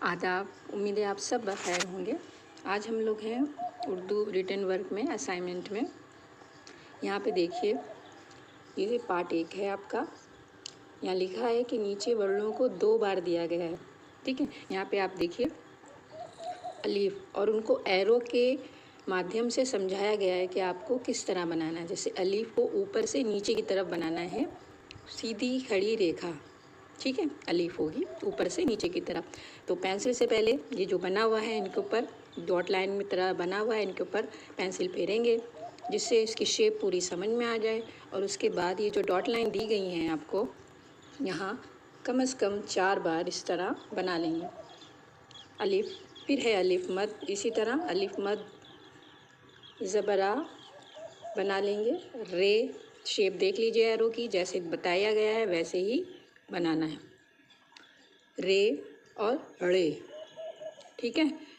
आदाब। उम्मीद है आप सब बखैर होंगे। आज हम लोग हैं उर्दू रिटन वर्क में, असाइनमेंट में। यहाँ पे देखिए, ये पार्ट 1 है आपका। यहाँ लिखा है कि नीचे वर्णों को 2 बार दिया गया है। ठीक है, यहाँ पे आप देखिए अलीफ, और उनको एरो के माध्यम से समझाया गया है कि आपको किस तरह बनाना है। जैसे अलीफ को ऊपर से नीचे की तरफ बनाना है, सीधी खड़ी रेखा। ठीक है, अलीफ होगी ऊपर से नीचे की तरफ। तो पेंसिल से पहले ये जो बना हुआ है इनके ऊपर डॉट लाइन में तरह बना हुआ है, इनके ऊपर पेंसिल फेरेंगे जिससे इसकी शेप पूरी समझ में आ जाए। और उसके बाद ये जो डॉट लाइन दी गई हैं आपको, यहाँ कम से कम 4 बार इस तरह बना लेंगे। अलिफ, फिर है अलिफ मद, इसी तरह अलिफ मद ज़बरा बना लेंगे। रे शेप देख लीजिए एरो की, जैसे बताया गया है वैसे ही बनाना है, रे और रे। ठीक है,